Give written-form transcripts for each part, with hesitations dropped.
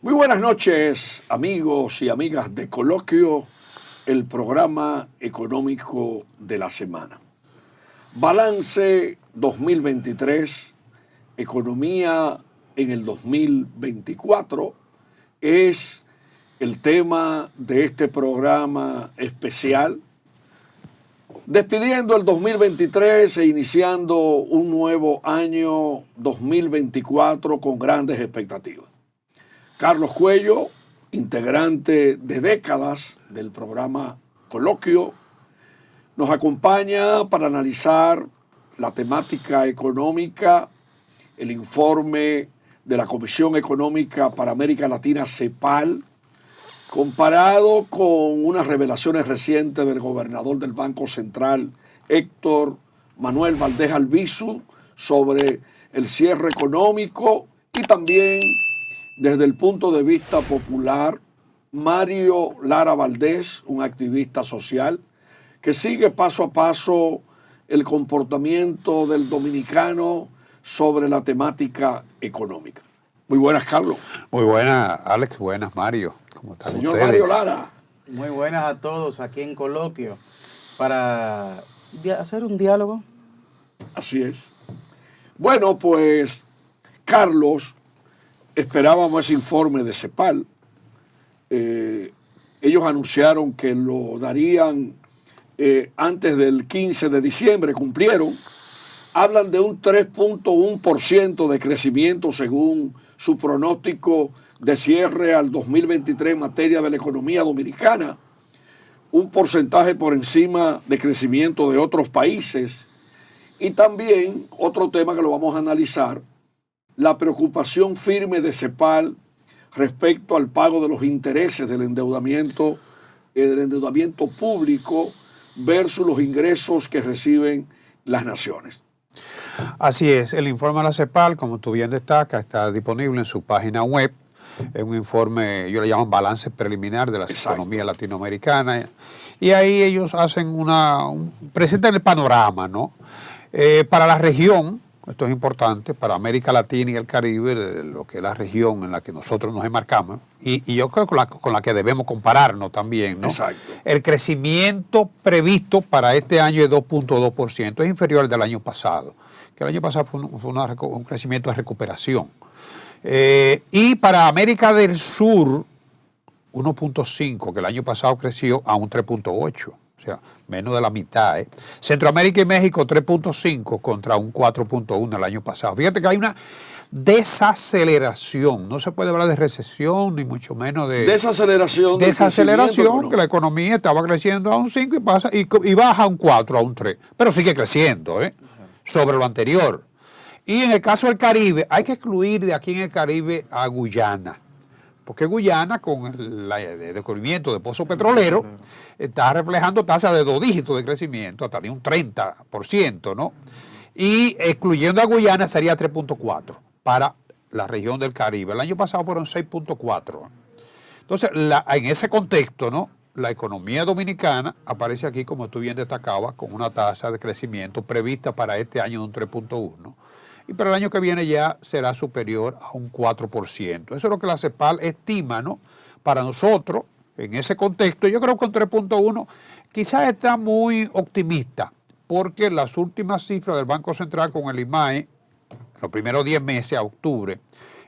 Muy buenas noches, amigos y amigas de Coloquio, el programa económico de la semana. Balance 2023, economía en el 2024 es el tema de este programa especial, despidiendo el 2023 e iniciando un nuevo año 2024 con grandes expectativas. Carlos Cuello, integrante de décadas del programa Coloquio, nos acompaña para analizar la temática económica, el informe de la Comisión Económica para América Latina, CEPAL, comparado con unas revelaciones recientes del gobernador del Banco Central, Héctor Manuel Valdés Albizu, sobre el cierre económico y también desde el punto de vista popular, Mario Lara Valdés, un activista social, que sigue paso a paso el comportamiento del dominicano sobre la temática económica. Muy buenas, Carlos. Muy buenas, Alex. Buenas, Mario. ¿Cómo están Señor ustedes? Mario Lara. Muy buenas a todos aquí en Coloquio para hacer un diálogo. Así es. Bueno, pues, Carlos, esperábamos ese informe de CEPAL. Ellos anunciaron que lo darían antes del 15 de diciembre, cumplieron. Hablan de un 3.1% de crecimiento según su pronóstico de cierre al 2023 en materia de la economía dominicana, un porcentaje por encima de crecimiento de otros países. Y también otro tema que lo vamos a analizar, la preocupación firme de CEPAL respecto al pago de los intereses del endeudamiento público versus los ingresos que reciben las naciones. Así es, el informe de la CEPAL, como tú bien destacas, está disponible en su página web. Es un informe, ellos le llaman balance preliminar de las economías latinoamericanas. Y ahí ellos hacen presentan el panorama, ¿no? Para la región, esto es importante, para América Latina y el Caribe, lo que es la región en la que nosotros nos enmarcamos, y yo creo que con la que debemos compararnos también, ¿no? Exacto. El crecimiento previsto para este año es 2.2%, es inferior al del año pasado, que el año pasado fue un crecimiento de recuperación. Y para América del Sur, 1.5, que el año pasado creció a un 3.8. O sea, menos de la mitad. Centroamérica y México 3.5 contra un 4.1 el año pasado. Fíjate que hay una desaceleración. No se puede hablar de recesión, ni mucho menos de... Desaceleración, que la economía estaba creciendo a un 5 y pasa y baja a un 4, a un 3. Pero sigue creciendo, sobre lo anterior. Y en el caso del Caribe, hay que excluir de aquí en el Caribe a Guyana. Porque Guyana, con el descubrimiento de pozos petroleros, está reflejando tasas de 2 dígitos de crecimiento, hasta de un 30%, ¿no? Y excluyendo a Guyana sería 3.4 para la región del Caribe. El año pasado fueron 6.4. Entonces, en ese contexto, ¿no? La economía dominicana aparece aquí, como tú bien destacabas, con una tasa de crecimiento prevista para este año de un 3.1. Y para el año que viene ya será superior a un 4%. Eso es lo que la CEPAL estima, ¿no? Para nosotros, en ese contexto, yo creo que un 3.1 quizás está muy optimista, porque las últimas cifras del Banco Central con el IMAE, los primeros 10 meses a octubre,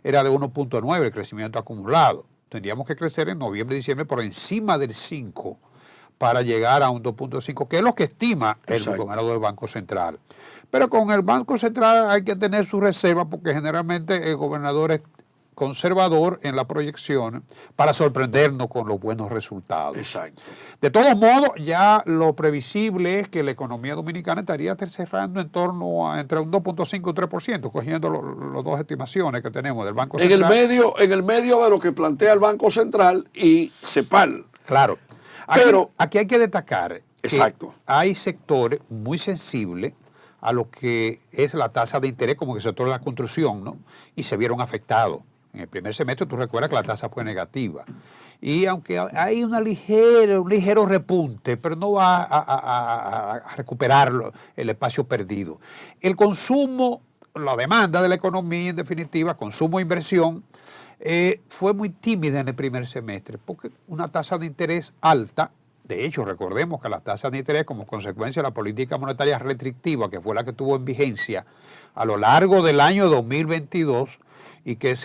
era de 1.9 el crecimiento acumulado. Tendríamos que crecer en noviembre y diciembre por encima del 5 para llegar a un 2.5, que es lo que estima el gobernador del Banco Central. Pero con el Banco Central hay que tener su reserva porque generalmente el gobernador es conservador en la proyección para sorprendernos con los buenos resultados. Exacto. De todos modos, ya lo previsible es que la economía dominicana estaría cerrando en torno a entre un 2.5 y un 3%, cogiendo las dos estimaciones que tenemos del Banco Central. En el medio de lo que plantea el Banco Central y CEPAL. Claro. Aquí hay que destacar que hay sectores muy sensibles a lo que es la tasa de interés, como el sector de la construcción, ¿no? Y se vieron afectados. En el primer semestre tú recuerdas que la tasa fue negativa. Y aunque hay un ligero repunte, pero no va a recuperar el espacio perdido. El consumo, la demanda de la economía, en definitiva, consumo e inversión, fue muy tímida en el primer semestre, porque una tasa de interés alta, de hecho recordemos que las tasas de interés como consecuencia de la política monetaria restrictiva, que fue la que tuvo en vigencia a lo largo del año 2022, y que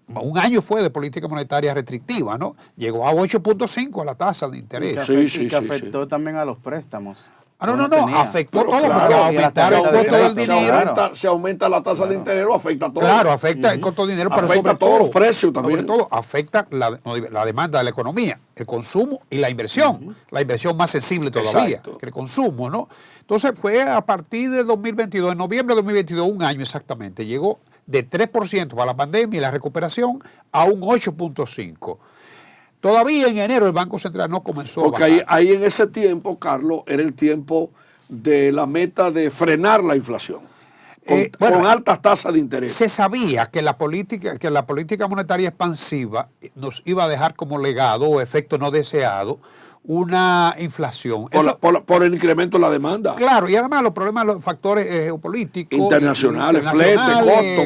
un año fue de política monetaria restrictiva, ¿no? Llegó a 8.5 a la tasa de interés. Que afectó también a los préstamos. No, afectó todo, claro, porque aumentaron el costo del dinero. Se aumenta la tasa de interés, lo afecta todo. Claro, afecta el costo del dinero, pero afecta sobre todos todo, los precios también. Sobre todo, afecta la demanda de la economía, el consumo y la inversión. La inversión más sensible todavía que el consumo, ¿no? Entonces fue a partir de 2022, en noviembre de 2022, un año exactamente, llegó de 3% para la pandemia y la recuperación a un 8.5%. Todavía en enero el Banco Central no comenzó a bajar. Porque ahí en ese tiempo, Carlos, era el tiempo de la meta de frenar la inflación con altas tasas de interés. Se sabía que la política monetaria expansiva nos iba a dejar como legado o efecto no deseado una inflación. Por el incremento de la demanda. Claro, y además los problemas, los factores geopolíticos. Internacionales,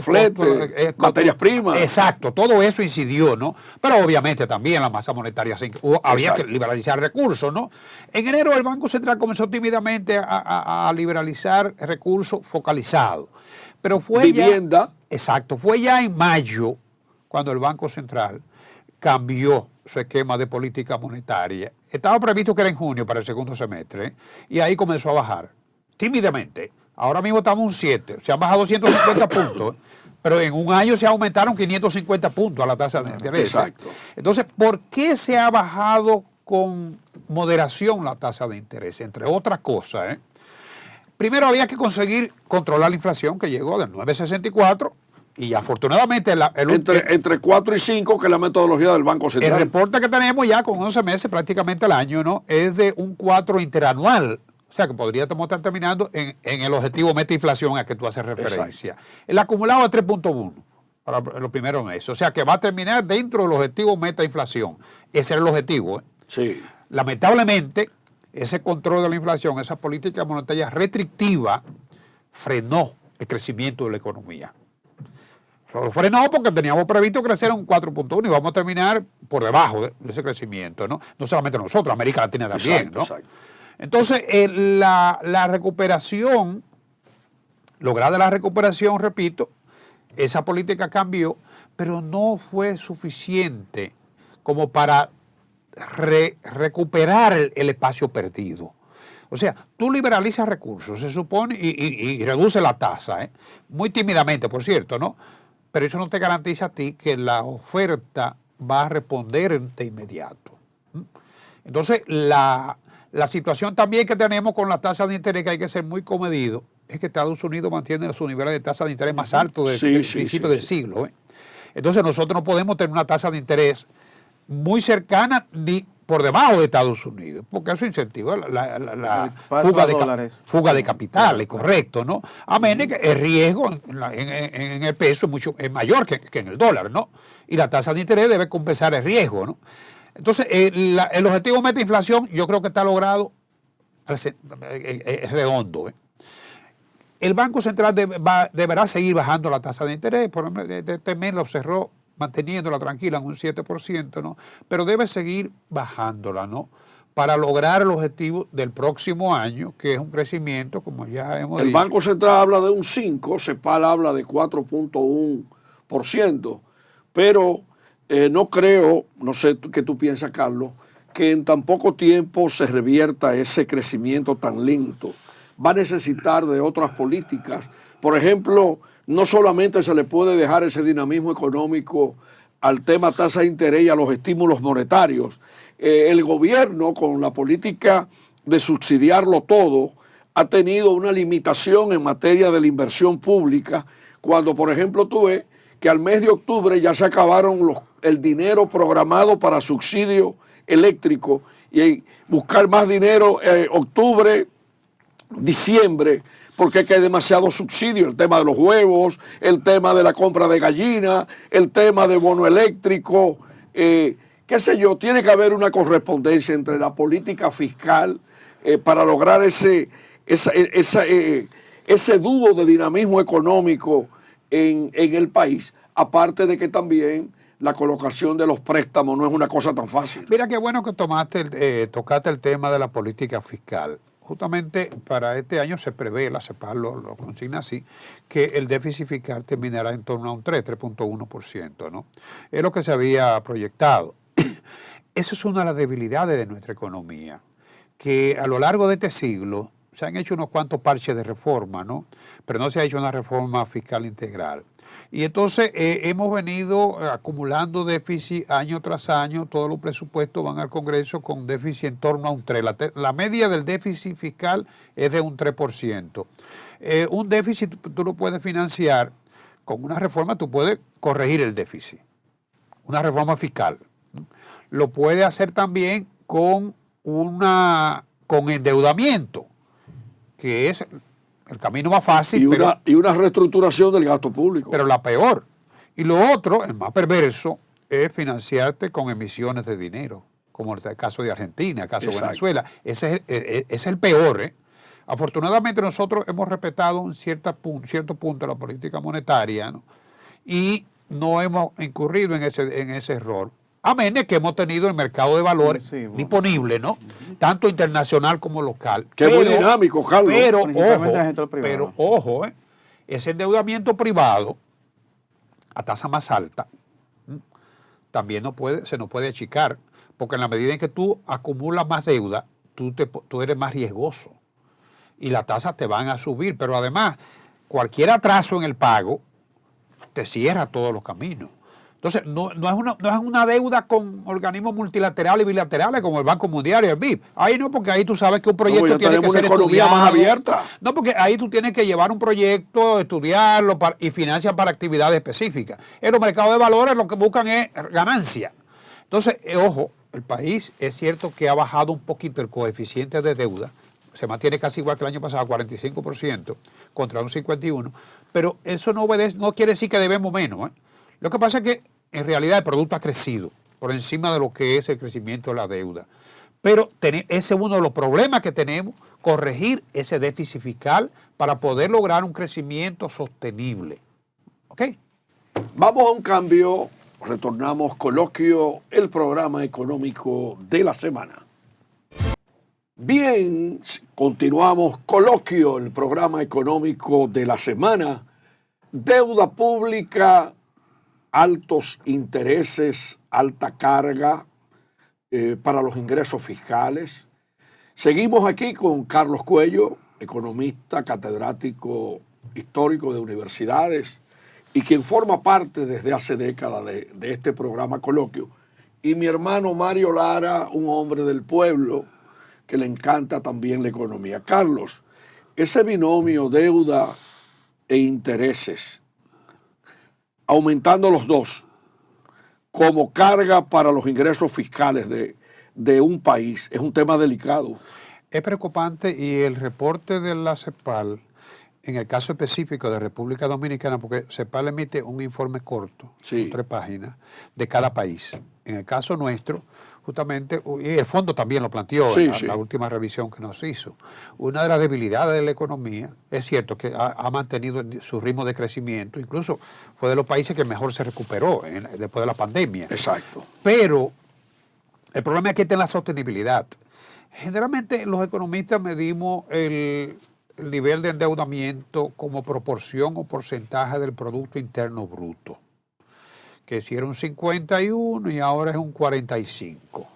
flete, materias primas. Exacto, todo eso incidió, ¿no? Pero obviamente también la masa monetaria, había que liberalizar recursos, ¿no? En enero el Banco Central comenzó tímidamente a liberalizar recursos focalizados. Pero fue vivienda. Exacto, fue ya en mayo cuando el Banco Central cambió su esquema de política monetaria. Estaba previsto que era en junio para el segundo semestre, y ahí comenzó a bajar, tímidamente. Ahora mismo estamos en un 7, se han bajado 150 puntos, pero en un año se aumentaron 550 puntos a la tasa de interés. Exacto. Entonces, ¿por qué se ha bajado con moderación la tasa de interés? Entre otras cosas, primero había que conseguir controlar la inflación, que llegó del 9.64, y afortunadamente entre 4 y 5, que es la metodología del Banco Central. El reporte que tenemos ya con 11 meses prácticamente al año, ¿no? Es de un 4 interanual. O sea que podríamos estar terminando en el objetivo meta inflación a que tú haces referencia. Exacto. El acumulado es 3.1 para los primeros meses. O sea que va a terminar dentro del objetivo meta inflación. Ese era el objetivo. Sí. Lamentablemente, ese control de la inflación, esa política monetaria restrictiva, frenó el crecimiento de la economía. Lo frenó porque teníamos previsto crecer un 4.1 y vamos a terminar por debajo de ese crecimiento, ¿no? No solamente nosotros, América Latina también, exacto, ¿no? Exacto. Entonces, la recuperación, lograda la recuperación, repito, esa política cambió, pero no fue suficiente como para recuperar el espacio perdido. O sea, tú liberalizas recursos, se supone, y reduce la tasa, muy tímidamente, por cierto, ¿no? Pero eso no te garantiza a ti que la oferta va a responder de inmediato. Entonces, la situación también que tenemos con las tasas de interés, que hay que ser muy comedido, es que Estados Unidos mantiene sus niveles de tasa de interés más altos desde el principio del siglo. Entonces, nosotros no podemos tener una tasa de interés muy cercana ni por debajo de Estados Unidos, porque eso incentiva la fuga de capitales, correcto, ¿no? A menos que el riesgo en el peso es mayor que en el dólar, ¿no? Y la tasa de interés debe compensar el riesgo, ¿no? Entonces, el objetivo meta inflación yo creo que está logrado redondo. El Banco Central deberá seguir bajando la tasa de interés, por ejemplo, este mes lo cerró manteniéndola tranquila en un 7%, ¿no? Pero debe seguir bajándola, ¿no? Para lograr el objetivo del próximo año, que es un crecimiento, como ya hemos dicho. El Banco Central habla de un 5, CEPAL habla de 4.1%, pero no creo, no sé qué tú piensas, Carlos, que en tan poco tiempo se revierta ese crecimiento tan lento. Va a necesitar de otras políticas. Por ejemplo, no solamente se le puede dejar ese dinamismo económico al tema tasa de interés y a los estímulos monetarios. El gobierno, con la política de subsidiarlo todo, ha tenido una limitación en materia de la inversión pública, cuando, por ejemplo, tú ves que al mes de octubre ya se acabaron el dinero programado para subsidio eléctrico, y buscar más dinero octubre, diciembre, porque es que hay demasiado subsidio, el tema de los huevos, el tema de la compra de gallina, el tema de bono eléctrico, qué sé yo, tiene que haber una correspondencia entre la política fiscal para lograr ese dúo de dinamismo económico en el país, aparte de que también la colocación de los préstamos no es una cosa tan fácil. Mira qué bueno que tocaste el tema de la política fiscal. Justamente para este año se prevé, la CEPAL lo consigna así, que el déficit fiscal terminará en torno a un 3.1%, ¿no? Es lo que se había proyectado. Esa es una de las debilidades de nuestra economía, que a lo largo de este siglo se han hecho unos cuantos parches de reforma, ¿no? Pero no se ha hecho una reforma fiscal integral. Y entonces hemos venido acumulando déficit año tras año. Todos los presupuestos van al Congreso con déficit en torno a un 3%. La media del déficit fiscal es de un 3%. Un déficit tú lo puedes financiar con una reforma, tú puedes corregir el déficit. Una reforma fiscal, ¿no? Lo puedes hacer también con endeudamiento, que es el camino más fácil. Y una reestructuración del gasto público. Pero la peor. Y lo otro, el más perverso, es financiarte con emisiones de dinero, como el caso de Argentina, el caso de Venezuela. Ese es el peor, ¿eh? Afortunadamente nosotros hemos respetado un cierto punto la política monetaria, ¿no? Y no hemos incurrido en ese error. Amén, es que hemos tenido el mercado de valores disponible, ¿no? Tanto internacional como local. Que es muy dinámico, Carlos. Pero ojo, ese endeudamiento privado a tasa más alta también se nos puede achicar, porque en la medida en que tú acumulas más deuda, tú eres más riesgoso y las tasas te van a subir. Pero además, cualquier atraso en el pago te cierra todos los caminos. Entonces, no es una deuda con organismos multilaterales y bilaterales como el Banco Mundial y el BID. Ahí no, porque ahí tú sabes que un proyecto tiene que ser estudiado. Más abierta. No, porque ahí tú tienes que llevar un proyecto, estudiarlo y financiar para actividades específicas. En los mercados de valores lo que buscan es ganancia. Entonces, ojo, el país es cierto que ha bajado un poquito el coeficiente de deuda. Se mantiene casi igual que el año pasado, 45% contra un 51%. Pero eso no quiere decir que debemos menos, ¿eh? Lo que pasa es que en realidad el producto ha crecido por encima de lo que es el crecimiento de la deuda. Pero ese es uno de los problemas que tenemos, corregir ese déficit fiscal para poder lograr un crecimiento sostenible. ¿Ok? Vamos a un cambio, retornamos coloquio, el programa económico de la semana. Bien, continuamos coloquio, el programa económico de la semana. Deuda pública, altos intereses, alta carga para los ingresos fiscales. Seguimos aquí con Carlos Cuello, economista, catedrático histórico de universidades y quien forma parte desde hace décadas de este programa Coloquio. Y mi hermano Mario Lara, un hombre del pueblo que le encanta también la economía. Carlos, ese binomio deuda e intereses, aumentando los dos como carga para los ingresos fiscales de un país, es un tema delicado. Es preocupante y el reporte de la CEPAL, en el caso específico de República Dominicana, porque CEPAL emite un informe corto, 3 páginas, de cada país. En el caso nuestro, justamente, y el fondo también lo planteó en la última revisión que nos hizo. Una de las debilidades de la economía, es cierto que ha mantenido su ritmo de crecimiento, incluso fue de los países que mejor se recuperó después de la pandemia. Exacto. Pero el problema es que está en la sostenibilidad. Generalmente los economistas medimos el nivel de endeudamiento como proporción o porcentaje del Producto Interno Bruto, que si era un 51 y ahora es un 45.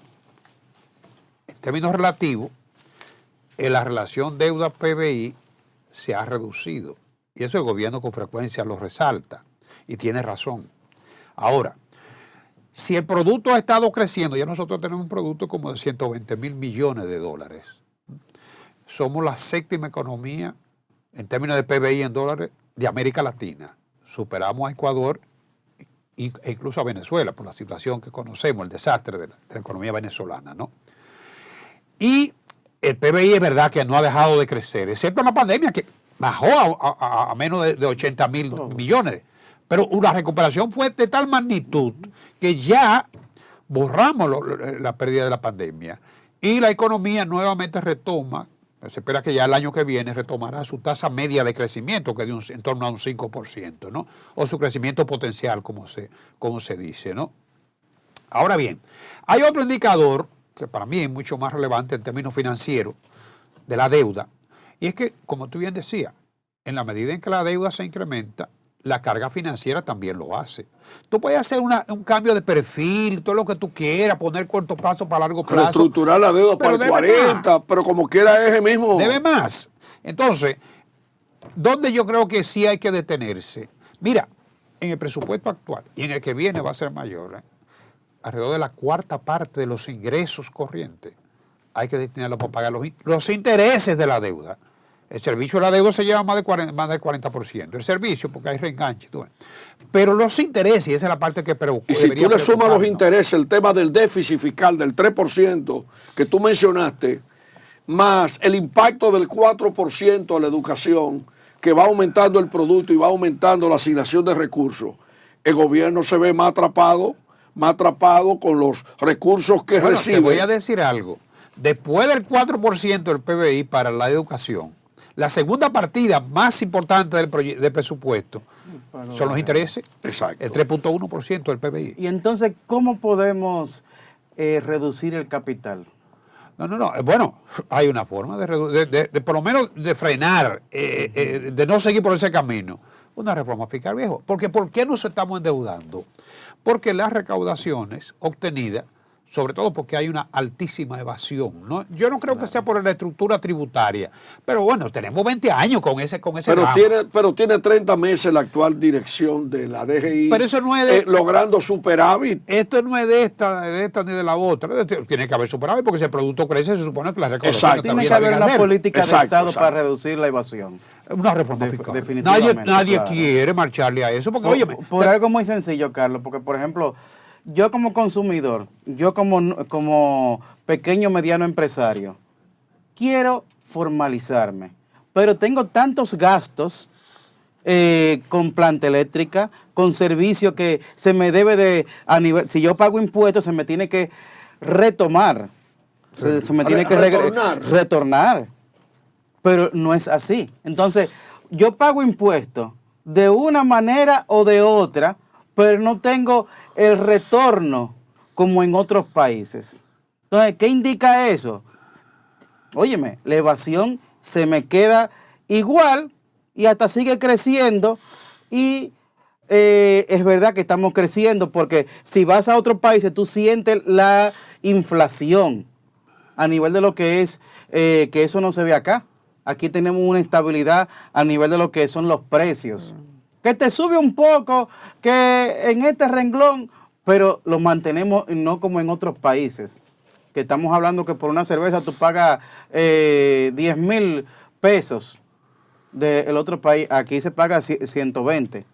En términos relativos, la relación deuda-PBI se ha reducido. Y eso el gobierno con frecuencia lo resalta. Y tiene razón. Ahora, si el producto ha estado creciendo, ya nosotros tenemos un producto como de 120,000 millones de dólares. Somos la 7ª economía en términos de PBI en dólares de América Latina. Superamos a Ecuador e incluso a Venezuela, por la situación que conocemos, el desastre de la economía venezolana, ¿no? Y el PBI es verdad que no ha dejado de crecer, excepto en la pandemia, que bajó a menos de 80,000 millones. Pero una recuperación fue de tal magnitud que ya borramos la pérdida de la pandemia. Y la economía nuevamente retoma, Se espera que ya el año que viene retomará su tasa media de crecimiento, que es en torno a un 5%, ¿no? O su crecimiento potencial, como se dice, ¿no? Ahora bien, hay otro indicador que para mí es mucho más relevante en términos financieros de la deuda, y es que, como tú bien decías, en la medida en que la deuda se incrementa, la carga financiera también lo hace. Tú puedes hacer un cambio de perfil, todo lo que tú quieras, poner corto plazo para largo plazo. Reestructurar la deuda para el 40, más. Pero como quiera es el mismo. Debe más. Entonces, ¿dónde yo creo que sí hay que detenerse? Mira, en el presupuesto actual y en el que viene va a ser mayor, alrededor de la cuarta parte de los ingresos corrientes hay que destinarlo para pagar los intereses de la deuda. El servicio de la deuda se lleva más del 40%. El servicio, porque hay reenganche. Pero los intereses, y esa es la parte que preocupa. Y si tú le sumas los intereses, el tema del déficit fiscal del 3% que tú mencionaste, más el impacto del 4% a la educación, que va aumentando el producto y va aumentando la asignación de recursos, el gobierno se ve más atrapado con los recursos que recibe. Te voy a decir algo. Después del 4% del PBI para la educación, la segunda partida más importante del presupuesto son los intereses. Exacto. El 3.1% del PBI. Y entonces, ¿cómo podemos reducir el capital? No. Bueno, hay una forma de por lo menos de frenar, de no seguir por ese camino. Una reforma fiscal, viejo. Porque ¿por qué nos estamos endeudando? Porque las recaudaciones obtenidas, sobre todo porque hay una altísima evasión, ¿no? Yo no creo que sea por la estructura tributaria, pero bueno, tenemos 20 años con ese pero tiene 30 meses la actual dirección de la DGI, pero eso no es logrando superávit. Esto no es de esta ni de la otra. Tiene que haber superávit porque si el producto crece, se supone que la recaudación tiene que haber la política de Estado para reducir la evasión. Una reforma fiscal. Definitivamente. Nadie quiere marcharle a eso. Porque, por algo muy sencillo, Carlos, porque por ejemplo, yo como consumidor, yo como pequeño mediano empresario, quiero formalizarme, pero tengo tantos gastos con planta eléctrica, con servicio que se me debe de, si yo pago impuestos, se me tiene que retomar, se me tiene que retornar, pero no es así. Entonces, yo pago impuestos de una manera o de otra, pero no tengo el retorno como en otros países. Entonces, ¿qué indica eso? Óyeme, la evasión se me queda igual y hasta sigue creciendo y es verdad que estamos creciendo porque si vas a otros países tú sientes la inflación a nivel de lo que es, que eso no se ve acá. Aquí tenemos una estabilidad a nivel de lo que son los precios. Que te sube un poco, que en este renglón, pero lo mantenemos no como en otros países. Que estamos hablando que por una cerveza tú pagas 10,000 pesos del otro país. Aquí se paga 120.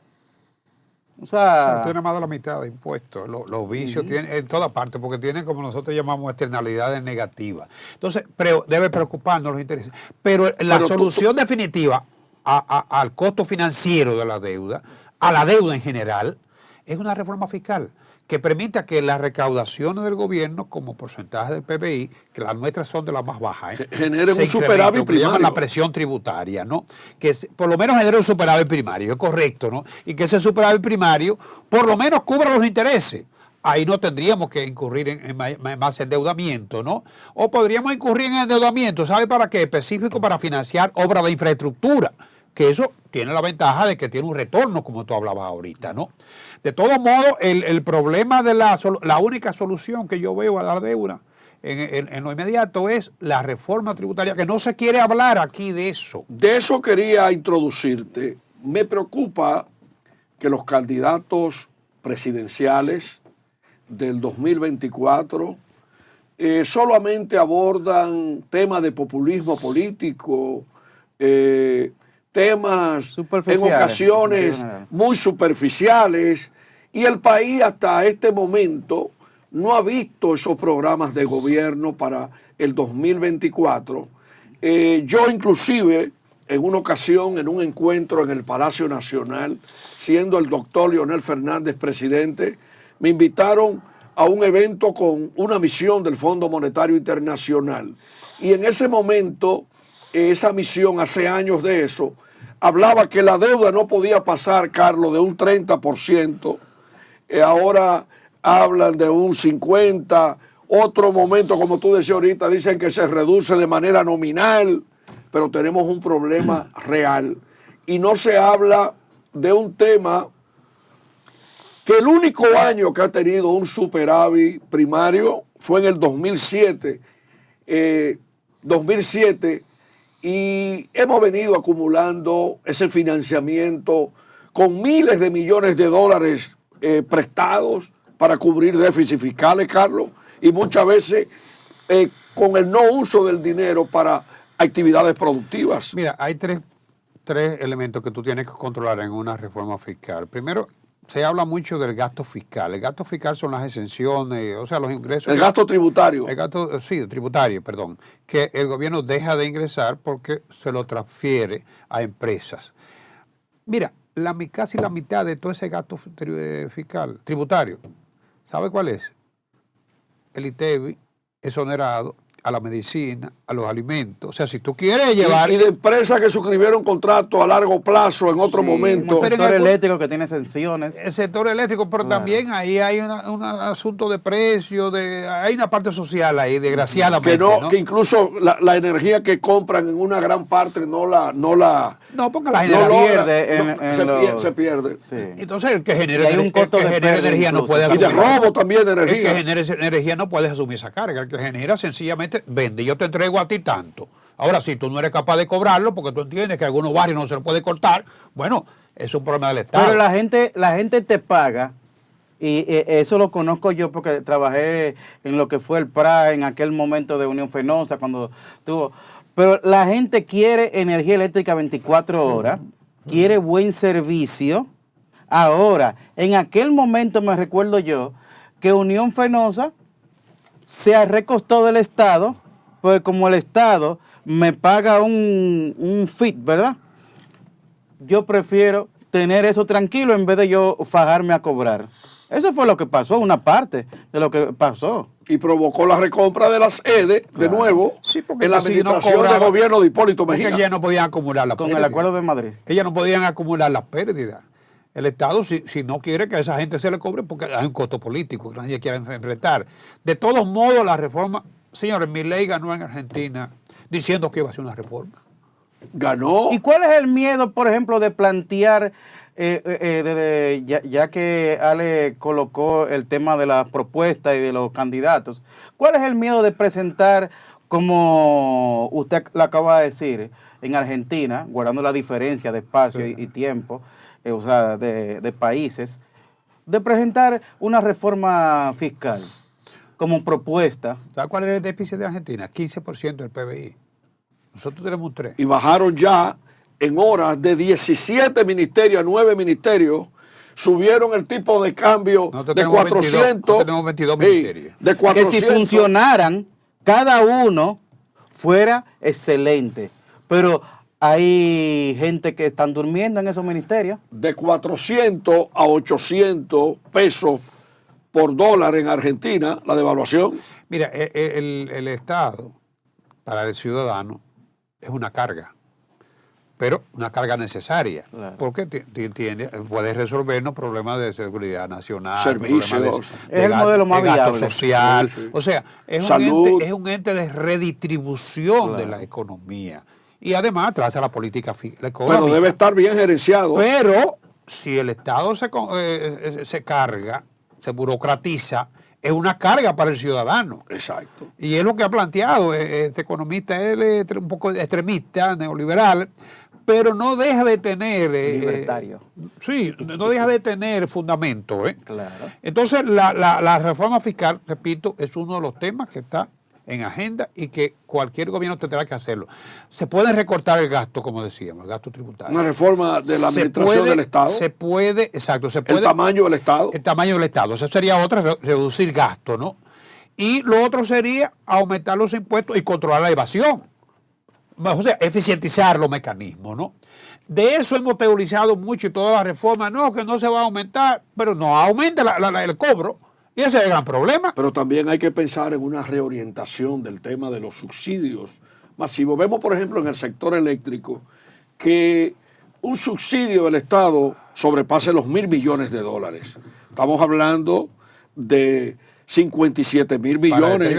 O sea, tiene más de la mitad de impuestos. Los vicios tienen en toda parte, porque tienen, como nosotros llamamos, externalidades negativas. Entonces, debe preocuparnos los intereses. Pero la solución definitiva al costo financiero de la deuda, a la deuda en general, es una reforma fiscal que permita que las recaudaciones del gobierno, como porcentaje del PBI, que las nuestras son de las más bajas, generen un superávit primario. Llaman la presión tributaria, ¿no? Que por lo menos genere un superávit primario, es correcto, ¿no? Y que ese superávit primario por lo menos cubra los intereses. Ahí no tendríamos que incurrir en más endeudamiento, ¿no? O podríamos incurrir en endeudamiento, ¿sabe para qué? Específico para financiar obras de infraestructura, que eso tiene la ventaja de que tiene un retorno, como tú hablabas ahorita, ¿no? De todos modos, el problema de la única solución que yo veo a la deuda en lo inmediato es la reforma tributaria, que no se quiere hablar aquí de eso. De eso quería introducirte. Me preocupa que los candidatos presidenciales del 2024 solamente abordan temas de populismo político, temas en ocasiones muy superficiales, y el país hasta este momento no ha visto esos programas de gobierno para el 2024. Yo inclusive en una ocasión, en un encuentro en el Palacio Nacional, siendo el doctor Leonel Fernández presidente, me invitaron a un evento con una misión del Fondo Monetario Internacional, y en ese momento esa misión hace años de eso, hablaba que la deuda no podía pasar, Carlos, de un 30%, ahora hablan de un 50%, otro momento, como tú decías ahorita, dicen que se reduce de manera nominal, pero tenemos un problema real. Y no se habla de un tema que el único año que ha tenido un superávit primario fue en el 2007, y hemos venido acumulando ese financiamiento con miles de millones de dólares prestados para cubrir déficits fiscales, Carlos, y muchas veces con el no uso del dinero para actividades productivas. Mira, hay tres elementos que tú tienes que controlar en una reforma fiscal. Primero, se habla mucho del gasto fiscal. El gasto fiscal son las exenciones, o sea, los ingresos. El gasto tributario. El gasto, sí, tributario, perdón, que el gobierno deja de ingresar porque se lo transfiere a empresas. Mira, casi la mitad de todo ese gasto fiscal, tributario, ¿sabe cuál es? El ITEVI exonerado a la medicina, a los alimentos. O sea, si tú quieres llevar... Y de empresas que suscribieron contratos a largo plazo en otro momento. El sector eléctrico que tiene exenciones. El sector eléctrico, pero también ahí hay un asunto de precio, hay una parte social ahí, desgraciadamente. Que incluso la energía que compran en una gran parte no, porque la genera se pierde. Sí. Entonces el que genera energía no puede asumir. Y de robo también de energía. El que genera energía no puede asumir esa carga. El que genera sencillamente vende, yo te entrego a ti tanto. Ahora, si tú no eres capaz de cobrarlo, porque tú entiendes que algunos barrios no se lo puede cortar, bueno, es un problema del Estado. Pero la gente te paga, y eso lo conozco yo porque trabajé en lo que fue el PRA en aquel momento de Unión Fenosa, cuando tuvo... Pero la gente quiere energía eléctrica 24 horas, quiere buen servicio. Ahora, en aquel momento me recuerdo yo que Unión Fenosa se recostó del Estado, pues como el Estado me paga un FIT, ¿verdad? Yo prefiero tener eso tranquilo en vez de yo fajarme a cobrar. Eso fue lo que pasó, una parte de lo que pasó. Y provocó la recompra de las EDE de nuevo en la administración del gobierno de Hipólito Mejía. Porque ellas no podían acumular las pérdidas. Con el Acuerdo de Madrid. Ellas no podían acumular las pérdidas. El Estado, si no quiere que a esa gente se le cobre, porque hay un costo político que nadie quiere enfrentar. De todos modos, la reforma, señores, Milei ganó en Argentina diciendo que iba a ser una reforma. Ganó. ¿Y cuál es el miedo, por ejemplo, de plantear, ya que Ale colocó el tema de las propuestas y de los candidatos, cuál es el miedo de presentar, como usted lo acaba de decir, en Argentina, guardando la diferencia de espacio y tiempo, o sea, de países, de presentar una reforma fiscal como propuesta? ¿Sabes cuál es el déficit de Argentina? 15% del PBI. Nosotros tenemos un 3%. Y bajaron ya en horas de 17 ministerios a 9 ministerios, subieron el tipo de cambio de 400. Tenemos 22 ministerios. De 400. Que si funcionaran, cada uno fuera excelente. Pero hay gente que están durmiendo en esos ministerios. De 400 a 800 pesos por dólar en Argentina, la devaluación. Mira, el Estado, para el ciudadano, es una carga, pero una carga necesaria, claro, porque puede resolvernos problemas de seguridad nacional, servicios, es el modelo más viable, social, sí. O sea, es un ente de redistribución, claro, de la economía. Y además traza la política económica. Pero debe estar bien gerenciado. Pero si el Estado se carga, se burocratiza, es una carga para el ciudadano. Exacto. Y es lo que ha planteado este economista, él es un poco extremista, neoliberal, pero no deja de tener... libertario. Sí, no deja de tener fundamento. Claro. Entonces, la reforma fiscal, repito, es uno de los temas que está en agenda y que cualquier gobierno tendrá que hacerlo. Se puede recortar el gasto, como decíamos, el gasto tributario. Una reforma de la administración del Estado. Se puede, exacto. Se puede, el tamaño del Estado. El tamaño del Estado. Eso sería otra, reducir gasto, ¿no? Y lo otro sería aumentar los impuestos y controlar la evasión. O sea, eficientizar los mecanismos, ¿no? De eso hemos teorizado mucho y todas las reformas, no, que no se va a aumentar, pero no aumenta el cobro. Y ese es el gran problema. Pero también hay que pensar en una reorientación del tema de los subsidios masivo. Vemos, por ejemplo, en el sector eléctrico que un subsidio del Estado sobrepase los $1.000 millones. Estamos hablando de 57.000 millones.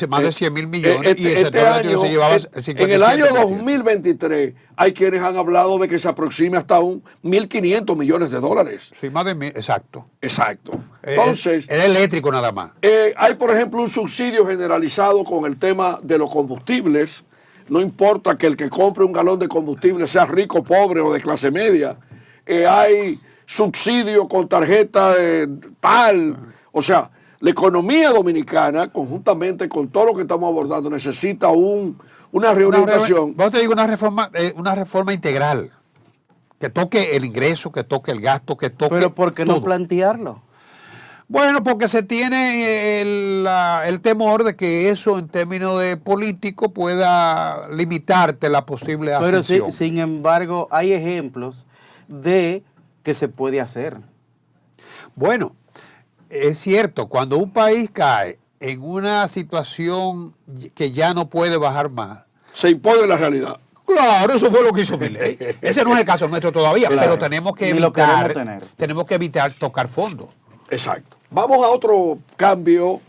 Más de 100.000 millones. Y el Este sector eléctrico año, se llevaba 57%. en el año 2023, hay quienes han hablado de que se aproxime hasta un 1.500 millones de dólares. Sí, más de 1.000, exacto. Exacto. Entonces, el eléctrico nada más. hay, por ejemplo, un subsidio generalizado con el tema de los combustibles. No importa que el que compre un galón de combustible sea rico, pobre o de clase media. Hay subsidio con tarjeta tal. O sea, la economía dominicana, conjuntamente con todo lo que estamos abordando, necesita una reorientación. Vos te digo una reforma integral. Que toque el ingreso, que toque el gasto, que toque. Pero ¿por qué todo. no plantearlo? Bueno, porque se tiene el temor de que eso en términos de político pueda limitarte la posible ascensión. Pero sin embargo, hay ejemplos de que se puede hacer. Bueno, es cierto, cuando un país cae en una situación que ya no puede bajar más, se impone la realidad. Claro, eso fue lo que hizo Milei. Ese no es el caso nuestro todavía, Claro. pero tenemos que evitar tocar fondo. Exacto. Vamos a otro cambio,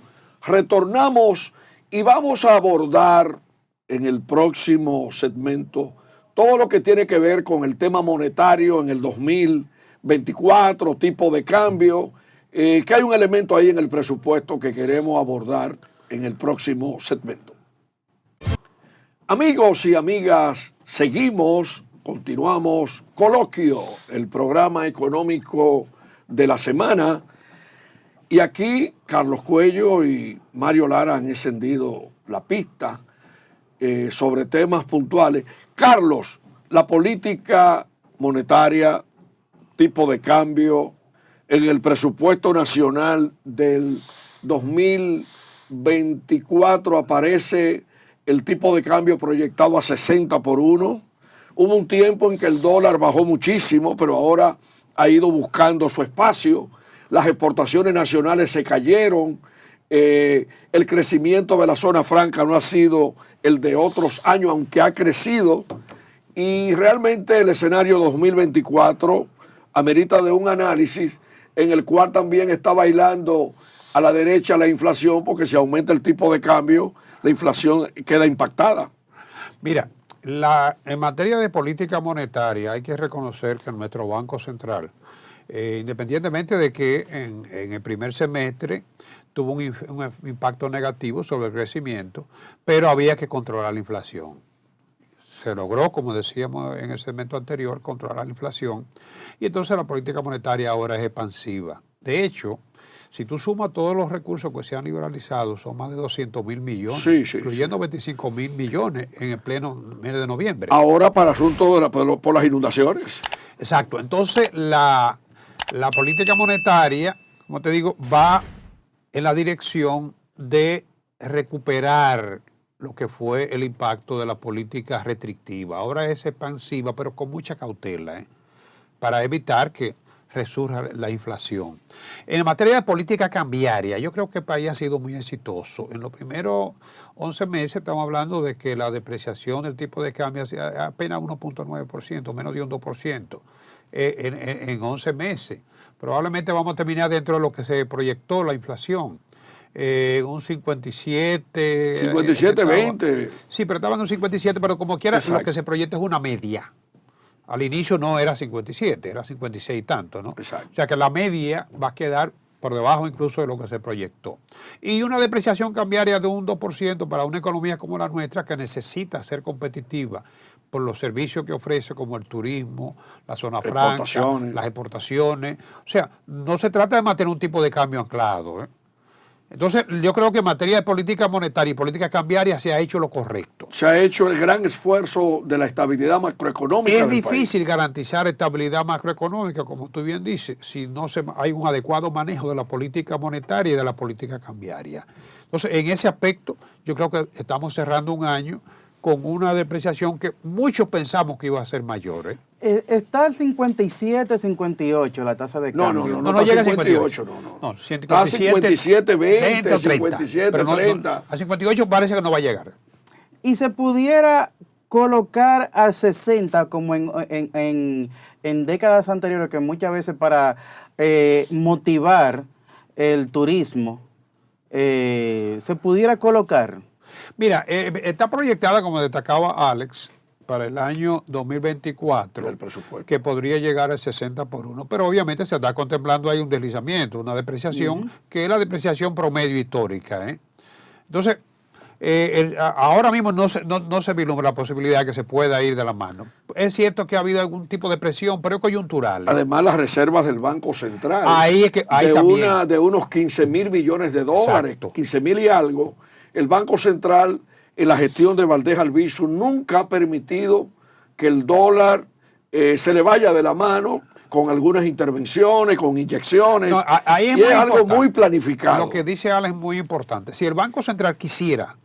retornamos y vamos a abordar en el próximo segmento todo lo que tiene que ver con el tema monetario en el 2024, tipo de cambio, que hay un elemento ahí en el presupuesto que queremos abordar en el próximo segmento. Amigos y amigas, continuamos Coloquio, el programa económico de la semana. Y aquí Carlos Cuello y Mario Lara han encendido la pista sobre temas puntuales. Carlos, la política monetaria, tipo de cambio, en el presupuesto nacional del 2024 aparece el tipo de cambio proyectado a 60 por 1. Hubo un tiempo en que el dólar bajó muchísimo, pero ahora ha ido buscando su espacio. Las exportaciones nacionales se cayeron. El crecimiento de la zona franca no ha sido el de otros años, aunque ha crecido. Y realmente el escenario 2024 amerita de un análisis en el cual también está bailando a la derecha la inflación, porque si aumenta el tipo de cambio, la inflación queda impactada. Mira, en materia de política monetaria hay que reconocer que nuestro Banco Central, independientemente de que en el primer semestre tuvo un impacto negativo sobre el crecimiento, pero había que controlar la inflación. Se logró, como decíamos en el segmento anterior, controlar la inflación, y entonces la política monetaria ahora es expansiva. De hecho, si tú sumas todos los recursos que se han liberalizado, son más de 200.000 millones, sí, incluyendo 25.000 millones en el pleno mes de noviembre. Ahora para asuntos por las inundaciones. Exacto. Entonces, la política monetaria, como te digo, va en la dirección de recuperar lo que fue el impacto de la política restrictiva. Ahora es expansiva, pero con mucha cautela, para evitar que resurja la inflación. En materia de política cambiaria, yo creo que el país ha sido muy exitoso. En los primeros 11 meses estamos hablando de que la depreciación del tipo de cambio es apenas 1.9%, menos de un 2% en 11 meses. Probablemente vamos a terminar dentro de lo que se proyectó la inflación. Un 57. 57, 20. Sí, pero estaban en un 57, pero como quiera, Exacto. Lo que se proyecta es una media. Al inicio no era 57, era 56 y tanto, ¿no? Exacto. O sea que la media va a quedar por debajo incluso de lo que se proyectó. Y una depreciación cambiaria de un 2% para una economía como la nuestra, que necesita ser competitiva por los servicios que ofrece, como el turismo, la zona franca, las exportaciones. O sea, no se trata de mantener un tipo de cambio anclado, Entonces, yo creo que en materia de política monetaria y política cambiaria se ha hecho lo correcto. Se ha hecho el gran esfuerzo de la estabilidad macroeconómica Es del difícil país. garantizar estabilidad macroeconómica, como tú bien dices, si no hay un adecuado manejo de la política monetaria y de la política cambiaria. Entonces, en ese aspecto, yo creo que estamos cerrando un año con una depreciación que muchos pensamos que iba a ser mayor. Está al 57, 58 la tasa de cambio. No llega a 58, no. Está a 57, 20, 57, 30. A 58 parece que no va a llegar. y se pudiera colocar al 60 como en décadas anteriores, que muchas veces para motivar el turismo se pudiera colocar. Mira, está proyectada, como destacaba Alex, para el año 2024, el presupuesto, que podría llegar al 60 por 1, pero obviamente se está contemplando ahí un deslizamiento, una depreciación, que es la depreciación promedio histórica. Entonces, ahora mismo no se vislumbra la posibilidad de que se pueda ir de la mano. Es cierto que ha habido algún tipo de presión, pero es coyuntural. Además, las reservas del Banco Central, ahí es que, ahí también. De unos 15.000 millones de dólares, Exacto. 15.000 y algo, el Banco Central, en la gestión de Valdés Albizu, nunca ha permitido que el dólar se le vaya de la mano con algunas intervenciones, con inyecciones. No, ahí es y es algo importante. muy planificado. Lo que dice Alex es muy importante. Si el Banco Central quisiera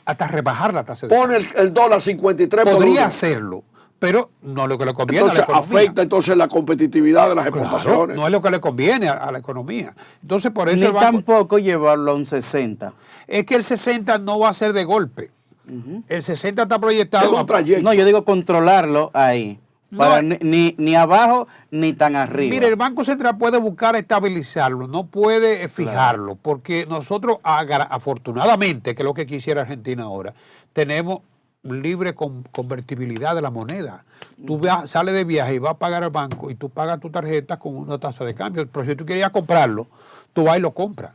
hasta rebajar la tasa de Pone el dólar 53 por podría 1. hacerlo, pero no es lo que le conviene Entonces a la economía. afecta entonces la competitividad de las Claro, exportaciones. no es lo que le conviene a la economía. Entonces, por eso Ni el banco, tampoco llevarlo a un 60. es que el 60 no va a ser de golpe. El 60 está Es proyectado. un trayecto. No, yo digo controlarlo ahí. No. Para ni abajo ni tan arriba. Mire, el Banco Central puede buscar estabilizarlo, no puede fijarlo, porque nosotros, afortunadamente, que es lo que quisiera Argentina ahora, tenemos libre convertibilidad de la moneda. Tú sales de viaje y vas a pagar al banco y tú pagas tu tarjeta con una tasa de cambio. Pero si tú querías comprarlo, tú vas y lo compras.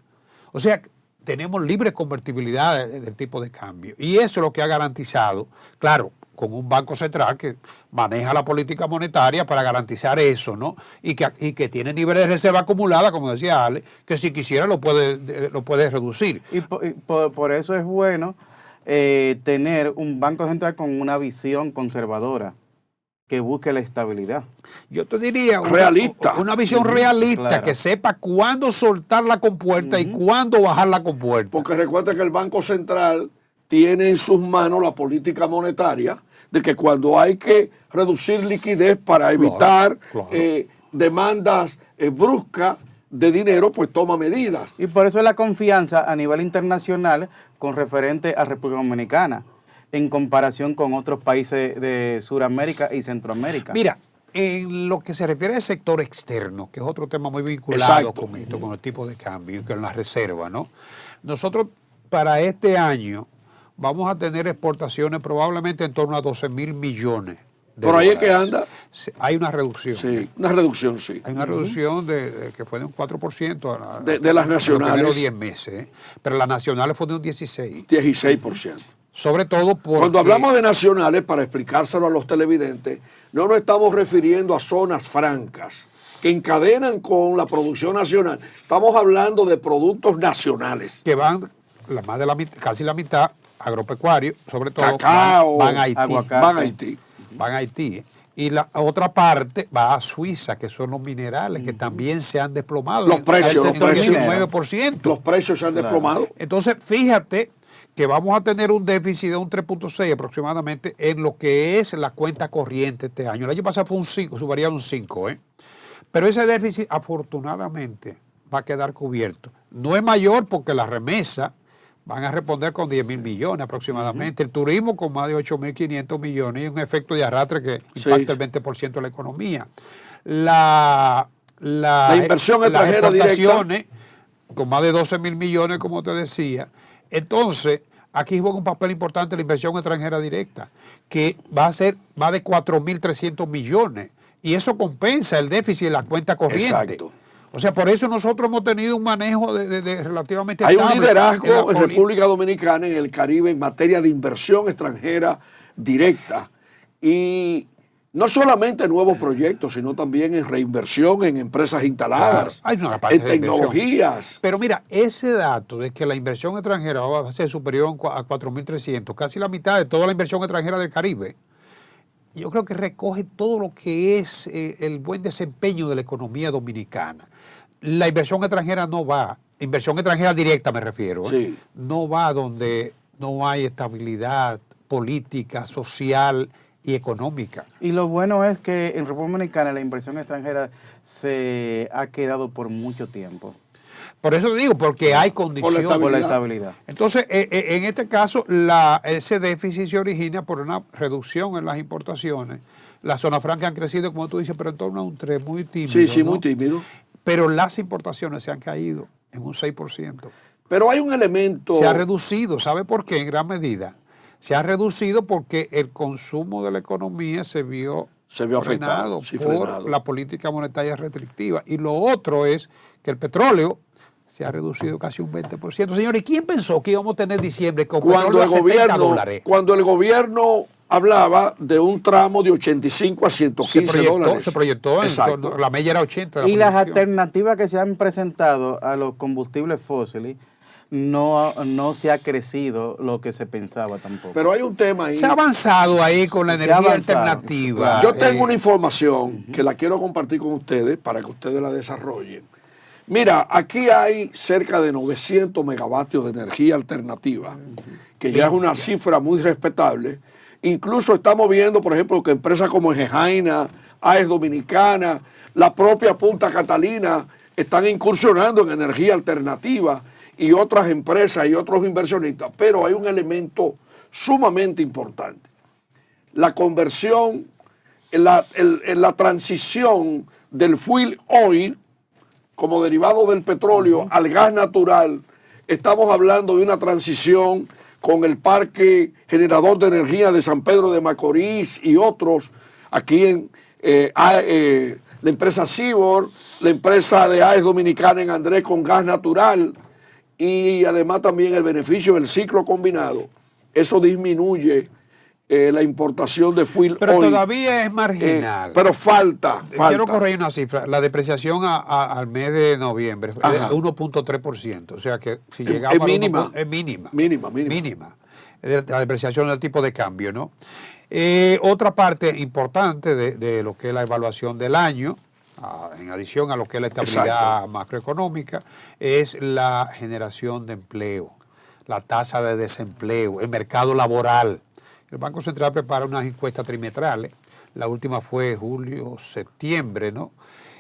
O sea, tenemos libre convertibilidad del tipo de cambio. Y eso es lo que ha garantizado, claro, con un Banco Central que maneja la política monetaria para garantizar eso, ¿no? Y que tiene niveles de reserva acumulada, como decía Ale, que si quisiera lo puede reducir. Y por eso es bueno tener un Banco Central con una visión conservadora que busque la estabilidad. Yo te diría Realista. una visión realista, claro. que sepa cuándo soltar la compuerta y cuándo bajar la compuerta. Porque recuerda que el Banco Central tiene en sus manos la política monetaria de que cuando hay que reducir liquidez para evitar claro. Demandas bruscas de dinero, pues toma medidas. Y por eso es la confianza a nivel internacional con referente a República Dominicana, en comparación con otros países de Sudamérica y Centroamérica. Mira, en lo que se refiere al sector externo, que es otro tema muy vinculado Exacto. con esto, con el tipo de cambio y con la reserva, ¿no? Nosotros para este año vamos a tener exportaciones probablemente en torno a 12.000 millones de Por ahí es dólares. que anda. Hay una reducción. Sí, una reducción, sí. Hay una reducción que fue de un 4% De las nacionales. en los primeros 10 meses, ¿eh? Pero las nacionales fue de un 16%. 16%. Sobre todo porque... Cuando hablamos de nacionales, para explicárselo a los televidentes, no nos estamos refiriendo a zonas francas que encadenan con la producción nacional. Estamos hablando de productos nacionales. que van más de la mitad, casi la mitad, agropecuario, sobre todo, Cacao, van a Haití. aguacate. Van a Haití. Van a Haití. Y la otra parte va a Suiza, que son los minerales, que también se han desplomado. Los precios, en los precios. 19%. Los precios se han desplomado. Entonces, fíjate que vamos a tener un déficit de un 3.6 aproximadamente en lo que es la cuenta corriente este año. El año pasado fue un 5, subiría un 5, ¿eh? Pero ese déficit, afortunadamente, va a quedar cubierto. No es mayor porque las remesas van a responder con 10.000 millones aproximadamente. El turismo con más de 8.500 millones y un efecto de arrastre que impacta el 20% de la economía. La inversión extranjera las exportaciones con más de 12.000 millones, como te decía. Entonces, aquí juega un papel importante la inversión extranjera directa, que va de 4.300 millones. Y eso compensa el déficit de la cuenta corriente. Exacto. O sea, por eso nosotros hemos tenido un manejo de relativamente Hay un estable liderazgo en la República Dominicana, en el Caribe, en materia de inversión extranjera directa. Y no solamente en nuevos proyectos, sino también en reinversión en empresas instaladas, Hay una capacidad en de inversión. tecnologías. Pero mira, ese dato de que la inversión extranjera va a ser superior a 4.300, casi la mitad de toda la inversión extranjera del Caribe, yo creo que recoge todo lo que es el buen desempeño de la economía dominicana. La inversión extranjera no va, inversión extranjera directa me refiero, Sí. no va donde no hay estabilidad política, social y económica. Y lo bueno es que en República Dominicana la inversión extranjera se ha quedado por mucho tiempo. Por eso te digo, porque hay condiciones. Por la estabilidad. Entonces, en este caso, ese déficit se origina por una reducción en las importaciones. Las zonas francas han crecido, como tú dices, pero en torno a un 3, muy tímido. Sí, ¿no? muy tímido. Pero las importaciones se han caído en un 6%. Pero hay un elemento... Se ha reducido, ¿sabe por qué? En gran medida. Se ha reducido porque el consumo de la economía se vio afectado por la política monetaria restrictiva. Y lo otro es que el petróleo se ha reducido casi un 20%. Señores, ¿quién pensó que íbamos a tener diciembre con petróleo a $70? Cuando el gobierno hablaba de un tramo de 85 a 115 dólares. Se proyectó, la media era 80. Y las alternativas que se han presentado a los combustibles fósiles, no se ha crecido lo que se pensaba tampoco. Pero hay un tema ahí. Se ha avanzado ahí con la energía alternativa. Yo tengo una información que la quiero compartir con ustedes para que ustedes la desarrollen. Mira, aquí hay cerca de 900 megavatios de energía alternativa, que ya es una cifra muy respetable. Incluso estamos viendo, por ejemplo, que empresas como Engejaina, AES Dominicana, la propia Punta Catalina están incursionando en energía alternativa y otras empresas y otros inversionistas. Pero hay un elemento sumamente importante. La conversión, la transición del fuel oil como derivado del petróleo al gas natural. Estamos hablando de una transición con el Parque Generador de Energía de San Pedro de Macorís y otros, aquí en la empresa Cibor, la empresa de AES Dominicana en Andrés con gas natural y además también el beneficio del ciclo combinado. Eso disminuye la importación de fuel pero oil. Todavía es marginal. Pero falta. Quiero corregir una cifra. La depreciación al mes de noviembre es de 1.3%. O sea que si llegamos es mínima. Es mínima. Mínima. La depreciación del tipo de cambio, ¿no? Otra parte importante de lo que es la evaluación del año, en adición a lo que es la estabilidad macroeconómica, es la generación de empleo, la tasa de desempleo, el mercado laboral. El Banco Central prepara unas encuestas trimestrales, la última fue julio-septiembre, ¿no?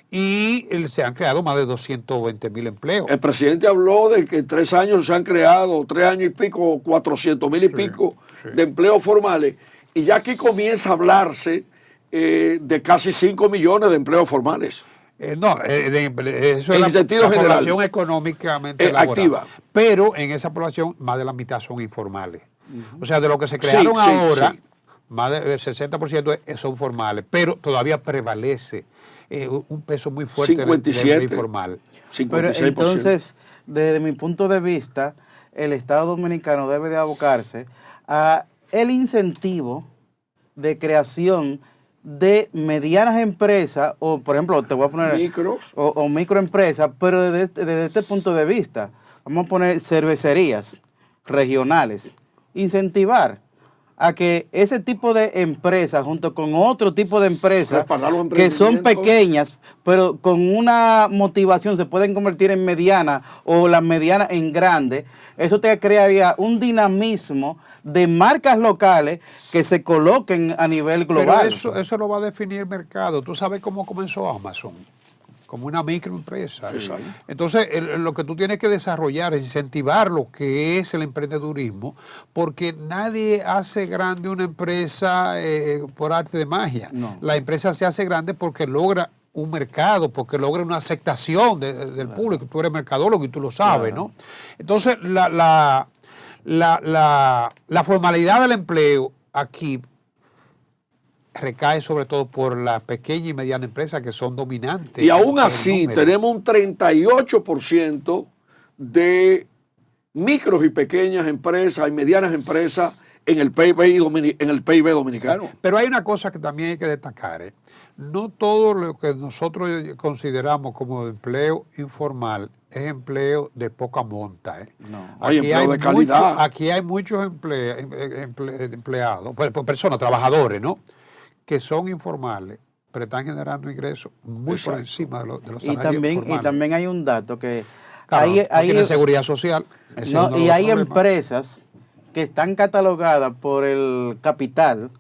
Y se han creado más de 220,000 empleos. El presidente habló de que en 3 años se han creado, 3 años y pico, 400,000 y pico de empleos formales. Y ya aquí comienza a hablarse de casi 5 millones de empleos formales. Eso es en el sentido la general, población económicamente laboral, activa. Pero en esa población más de la mitad son informales. O sea, de lo que se crearon ahora, más del 60% son formales, pero todavía prevalece un peso muy fuerte 57, del informal. 56%. Pero entonces, desde mi punto de vista, el Estado Dominicano debe de abocarse a el incentivo de creación de medianas empresas, o por ejemplo, te voy a poner micros o microempresas, pero desde este punto de vista, vamos a poner cervecerías regionales, incentivar a que ese tipo de empresas, junto con otro tipo de empresas que son pequeñas, pero con una motivación se pueden convertir en medianas o las medianas en grandes, eso te crearía un dinamismo de marcas locales que se coloquen a nivel global. Pero eso lo va a definir el mercado. ¿Tú sabes cómo comenzó Amazon? Como una microempresa. Sí. Entonces, lo que tú tienes que desarrollar es incentivar lo que es el emprendedurismo, porque nadie hace grande una empresa por arte de magia. No. La empresa se hace grande porque logra un mercado, porque logra una aceptación del público. Tú eres mercadólogo y tú lo sabes, ¿no? Entonces, la formalidad del empleo aquí recae sobre todo por la pequeña y mediana empresa que son dominantes. Y aún así tenemos un 38% de micros y pequeñas empresas y medianas empresas en el PIB dominicano. Pero hay una cosa que también hay que destacar. No todo lo que nosotros consideramos como empleo informal es empleo de poca monta. No. Hay empleo de calidad. Aquí hay muchos empleados, personas, trabajadores, ¿no?, que son informales, pero están generando ingresos muy por encima de los salarios formales. Y también hay un dato que claro, no tienen seguridad social. Y hay empresas que están catalogadas por el capital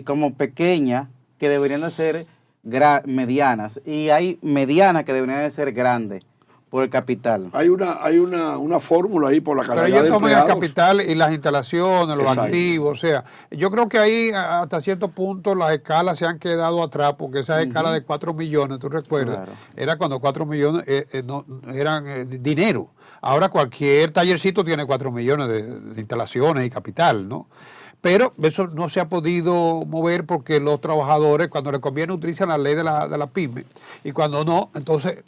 como pequeñas, que deberían de ser medianas, y hay medianas que deberían de ser grandes, por el capital. Hay una fórmula ahí por la Pero cantidad ellos de toman el empleados. capital y las instalaciones, los Exacto. activos, o sea, yo creo que ahí hasta cierto punto las escalas se han quedado atrás, porque esas escalas de 4 millones, tú recuerdas, Claro. era cuando 4 millones no, eran dinero. Ahora cualquier tallercito tiene 4 millones de instalaciones y capital, ¿no? Pero eso no se ha podido mover porque los trabajadores, cuando les conviene, utilizan la ley de la pyme, y cuando no, entonces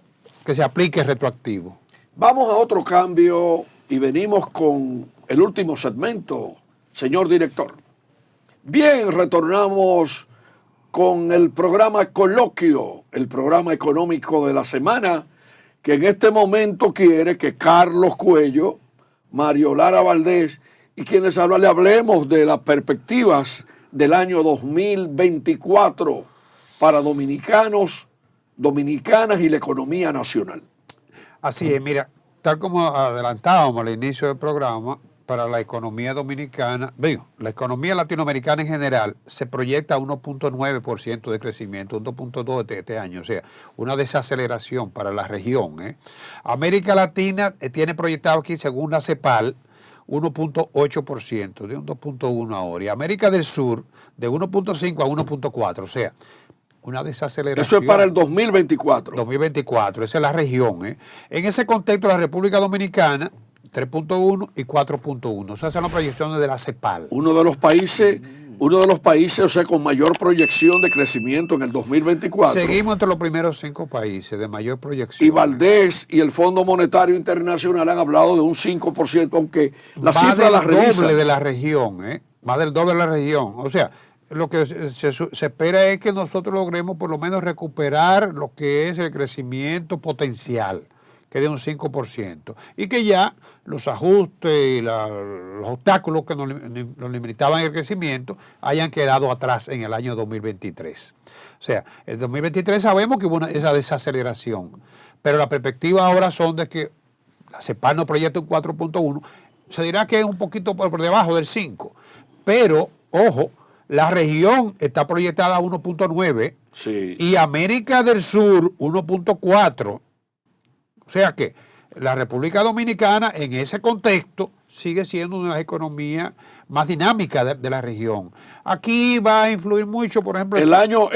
que se aplique retroactivo. Vamos a otro cambio y venimos con el último segmento, señor director. Bien, retornamos con el programa Coloquio, el programa económico de la semana, que en este momento quiere que Carlos Cuello, Mario Lara Valdés y quienes hablan, le hablemos de las perspectivas del año 2024 para dominicanos, dominicanas y la economía nacional. Así es, mira, tal como adelantábamos al inicio del programa, para la economía dominicana, digo, la economía latinoamericana en general se proyecta a 1.9% de crecimiento, 1.2% este año, o sea, una desaceleración para la región. América Latina tiene proyectado aquí, según la CEPAL, 1.8%, de un 2.1 ahora, y América del Sur de 1.5 a 1.4, o sea, una desaceleración. Eso es para el 2024. 2024, esa es la región. En ese contexto, la República Dominicana, 3.1 y 4.1. O sea, esas son las proyecciones de la CEPAL. Uno de los países, o sea, con mayor proyección de crecimiento en el 2024. Seguimos entre los primeros 5 países de mayor proyección. Y Valdés y el Fondo Monetario Internacional han hablado de un 5%, aunque la cifra la revisa. Más del doble de la región, más del doble de la región. O sea, lo que se espera es que nosotros logremos por lo menos recuperar lo que es el crecimiento potencial, que es de un 5%, y que ya los ajustes y los obstáculos que nos limitaban el crecimiento hayan quedado atrás en el año 2023. O sea, en 2023 sabemos que hubo esa desaceleración, pero la perspectiva ahora son de que la CEPAL nos proyecta un 4.1, se dirá que es un poquito por debajo del 5, pero, ojo, la región está proyectada a 1.9 sí. y América del Sur 1.4. O sea que la República Dominicana en ese contexto sigue siendo una de las economías más dinámicas de la región. Aquí va a influir mucho, por ejemplo, El año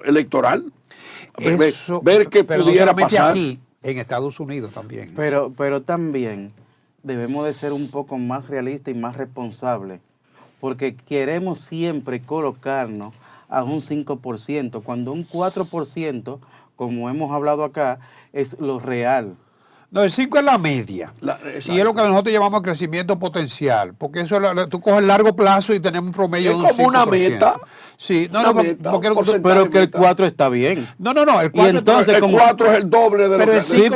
electoral. Ver qué pero pudiera no solamente pasar. aquí, en Estados Unidos también. Pero también debemos de ser un poco más realistas y más responsables, porque queremos siempre colocarnos a un 5%, cuando un 4%, como hemos hablado acá, es lo real. No, el 5 es la media. Y es lo que nosotros llamamos crecimiento potencial, porque eso tú coges el largo plazo y tenemos un promedio Es de un 5%. como una meta. Sí, Una meta, Pero que el 4 está bien. No, el 4 Y entonces, el 4 es el doble de lo que... Sí,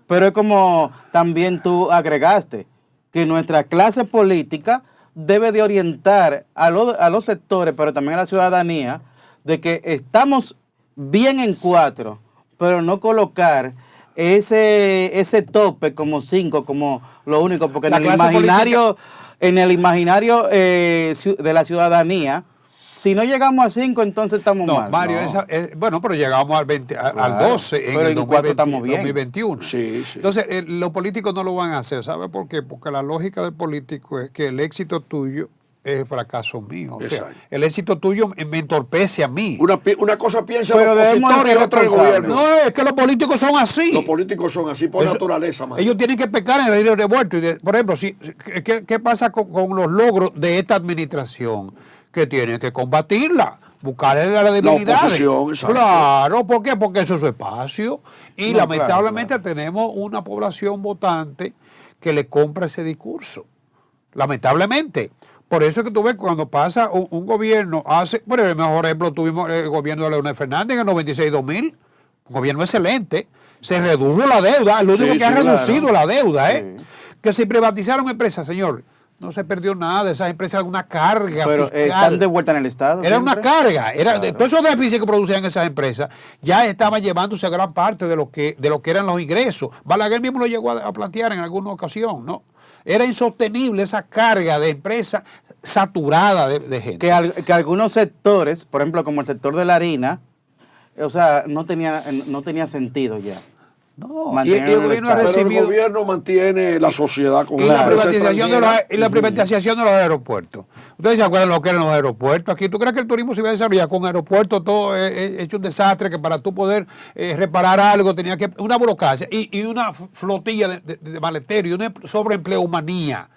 pero es como también tú agregaste, que nuestra clase política debe de orientar a los sectores, pero también a la ciudadanía, de que estamos bien en 4, pero no colocar ese tope como 5, como lo único, porque en el imaginario de la ciudadanía, si no llegamos a 5, entonces estamos mal. Mario, No. bueno, pero llegamos al 20, al 12 en el 2021. Sí. Entonces, los políticos no lo van a hacer, ¿sabe por qué? Porque la lógica del político es que el éxito tuyo es el fracaso mío. O sea, el éxito tuyo me entorpece a mí. Una cosa piensa Pero el debemos opositor y ser otra el responsables. gobierno. No, es que los políticos son así. Los políticos son así por naturaleza, man. Ellos tienen que pecar en el río revuelto. Por ejemplo, ¿qué pasa con los logros de esta administración? Que tienen que combatirla, buscarle la debilidad. La oposición, exacto. Claro, ¿por qué? Porque eso es su espacio. Y No, lamentablemente claro. tenemos una población votante que le compra ese discurso. Lamentablemente. Por eso es que tú ves cuando pasa un gobierno, por el mejor ejemplo tuvimos el gobierno de Leonel Fernández en el 96-2000, un gobierno excelente, se redujo la deuda, lo único que ha reducido la deuda, que se privatizaron empresas, señor, no se perdió nada de esas empresas, una carga Pero fiscal. están de vuelta en el Estado. Era siempre. una carga, Claro. de todos esos déficits que producían esas empresas, ya estaban llevándose gran parte de lo que eran los ingresos. Balaguer mismo lo llegó a plantear en alguna ocasión, ¿no? Era insostenible esa carga de empresas saturada de gente. Que algunos sectores, por ejemplo, como el sector de la harina, o sea, no tenía sentido ya. No, y Mantener el el gobierno ha Estado. Pero el recibido... gobierno mantiene la sociedad con Y la, empresa privatización de los, extranjera. y la privatización de los aeropuertos. ¿Ustedes se acuerdan lo que eran los aeropuertos? Aquí, ¿tú crees que el turismo se iba a desarrollar con aeropuertos todo hecho un desastre, que para tú poder reparar algo tenía que... Una burocracia y una flotilla de maleteros y una sobreempleomanía.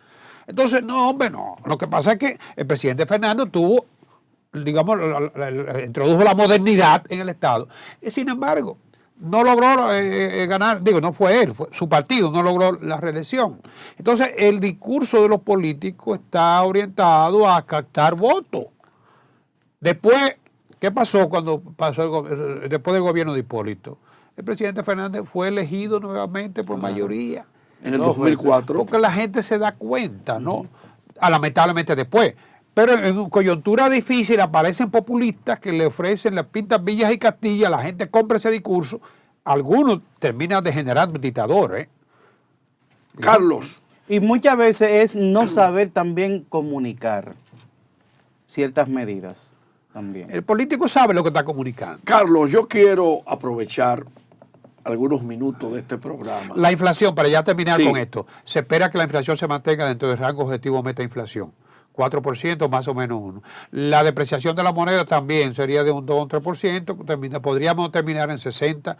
Entonces, no, hombre, no. Lo que pasa es que el presidente Fernández tuvo, digamos, introdujo la modernidad en el Estado. Y sin embargo, no logró ganar, digo, no fue él, fue su partido, no logró la reelección. Entonces, el discurso de los políticos está orientado a captar votos. Después, ¿qué pasó cuando pasó después del gobierno de Hipólito? El presidente Fernández fue elegido nuevamente por mayoría. En el 2004. Porque la gente se da cuenta, ¿no? Lamentablemente después. Pero en coyuntura difícil aparecen populistas que le ofrecen las pintas villas y castillas, la gente compra ese discurso, algunos terminan degenerando en dictadores. Carlos, Y muchas veces es no saber también comunicar ciertas medidas también. El político sabe lo que está comunicando. Carlos, yo quiero aprovechar algunos minutos de este programa. La inflación, para ya terminar Sí. con esto, se espera que la inflación se mantenga dentro del rango objetivo meta inflación. 4% más o menos 1. La depreciación de la moneda también sería de un 2 o un 3%, podríamos terminar en 60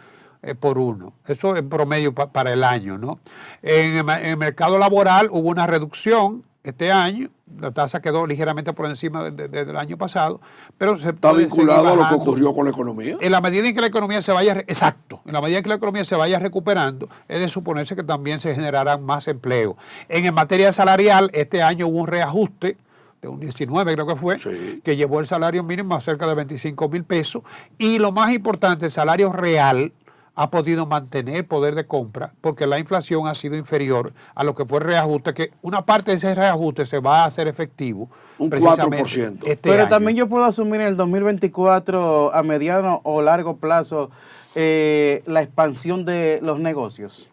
por 1. Eso es promedio para el año, ¿no? En el mercado laboral hubo una reducción este año, la tasa quedó ligeramente por encima del año pasado, pero se Está puede vinculado seguir a lo que bajando. ocurrió con la economía. En la medida en que la economía se vaya, exacto, en la medida en que la economía se vaya recuperando, es de suponerse que también se generarán más empleo. En materia salarial, este año hubo un reajuste de un 19 creo que fue, Sí. que llevó el salario mínimo a cerca de 25,000 pesos, y lo más importante, el salario real ha podido mantener poder de compra porque la inflación ha sido inferior a lo que fue el reajuste, que una parte de ese reajuste se va a hacer efectivo. Un precisamente 4%. este año. También yo puedo asumir en el 2024 a mediano o largo plazo la expansión de los negocios.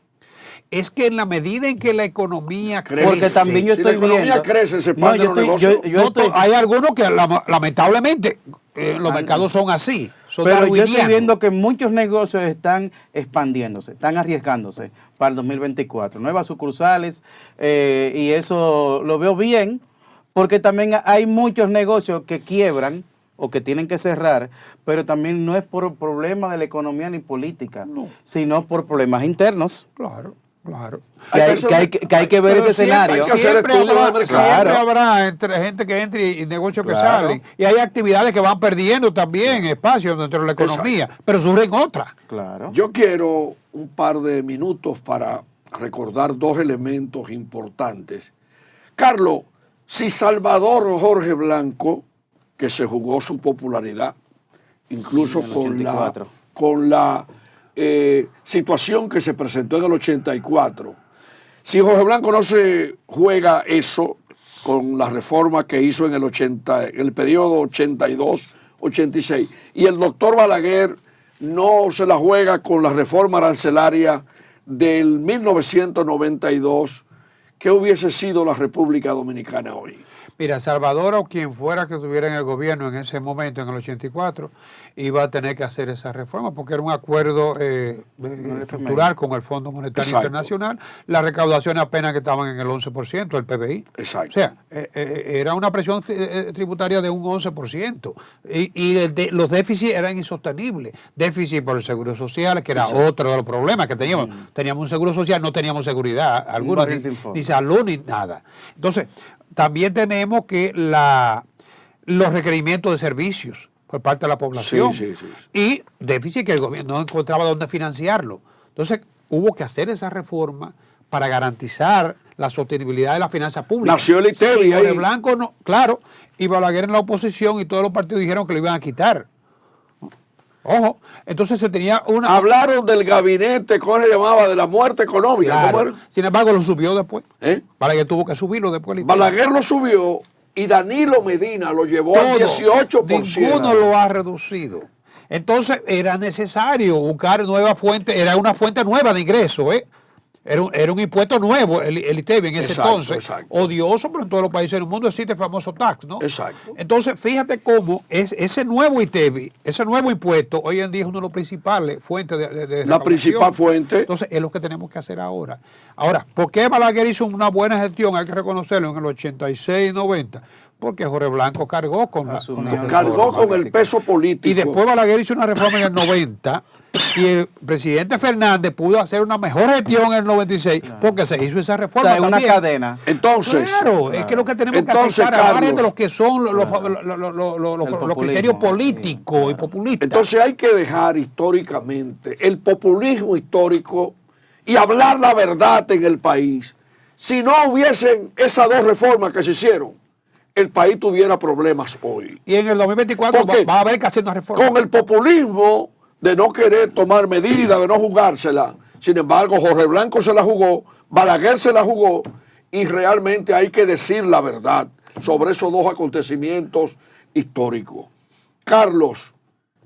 Es que en la medida en que la economía crece, Porque también yo Si estoy la economía viendo... crece, se expanden los negocios. hay algunos que lamentablemente los mercados son así, son Pero yo estoy darwinianos. viendo que muchos negocios están expandiéndose, están arriesgándose para el 2024. Nuevas sucursales, y eso lo veo bien, porque también hay muchos negocios que quiebran o que tienen que cerrar, pero también no es por problema de la economía ni política, sino por problemas internos. Claro, claro. Que hay que ver Pero ese escenario. hay que hacer estudios de mercado. Siempre habrá entre gente que entre y negocios que Claro. salen. Y hay actividades que van perdiendo también espacio dentro de la economía, pero surgen otras. Claro. Yo quiero un par de minutos para recordar dos elementos importantes. Carlos, si Salvador Jorge Blanco, que se jugó su popularidad, incluso En el con 84. la situación que se presentó en el 84, si Jorge Blanco no se juega eso con la reforma que hizo en el periodo 82-86, y el doctor Balaguer no se la juega con la reforma arancelaria del 1992, ¿qué hubiese sido la República Dominicana hoy? Mira, Salvador o quien fuera que estuviera en el gobierno en ese momento, en el 84, iba a tener que hacer esa reforma porque era un acuerdo estructural con el Fondo Monetario Exacto. Internacional. Las recaudaciones apenas que estaban en el 11% del PBI. Exacto. O sea, era una presión tributaria de un 11%. Y los déficits eran insostenibles. Déficit por el Seguro Social, que era otro de los problemas que teníamos. Teníamos un Seguro Social, no teníamos seguridad alguna, barril sin fondo. ni salud, ni nada. Entonces, también tenemos que los requerimientos de servicios por parte de la población Sí. y déficit que el gobierno no encontraba dónde financiarlo. Entonces, hubo que hacer esa reforma para garantizar la sostenibilidad de la finanza pública. Nació el ITEBI Si Jorge ahí. Blanco no, claro, y Balaguer en la oposición y todos los partidos dijeron que lo iban a quitar. Ojo, entonces se tenía una... Hablaron del gabinete, ¿cómo se llamaba? De la muerte económica. Claro. ¿Cómo era? Sin embargo, lo subió después. ¿Eh? Balaguer tuvo que subirlo después. el ITEBI. Balaguer lo subió y Danilo Medina lo llevó al Todo, 18%. ninguno lo ha reducido. Entonces era necesario buscar nuevas fuentes, era una fuente nueva de ingresos, Era un impuesto nuevo, el ITEVI en ese entonces, exacto. odioso, pero en todos los países del mundo existe el famoso tax, ¿no? Exacto. Entonces, fíjate cómo ese nuevo ITEVI, ese nuevo impuesto, hoy en día es uno de los principales fuentes de La recaudación. principal fuente. Entonces, es lo que tenemos que hacer ahora. Ahora, ¿por qué Balaguer hizo una buena gestión? Hay que reconocerlo en el 86 y 90. Porque Jorge Blanco cargó con la Cargó con el peso político. Y después Balaguer hizo una reforma en el 90 y el presidente Fernández pudo hacer una mejor gestión en el 96 porque se hizo esa reforma. O sea, una cadena. Entonces, Claro, es que lo que tenemos que aplicar ahora de lo que son los criterios políticos y populistas. Entonces hay que dejar históricamente el populismo histórico y hablar la verdad en el país. Si no hubiesen esas dos reformas que se hicieron, el país tuviera problemas hoy. Y en el 2024 va a haber que hacer una reforma. Con el populismo de no querer tomar medidas, de no jugársela. Sin embargo, Jorge Blanco se la jugó, Balaguer se la jugó, y realmente hay que decir la verdad sobre esos dos acontecimientos históricos. Carlos,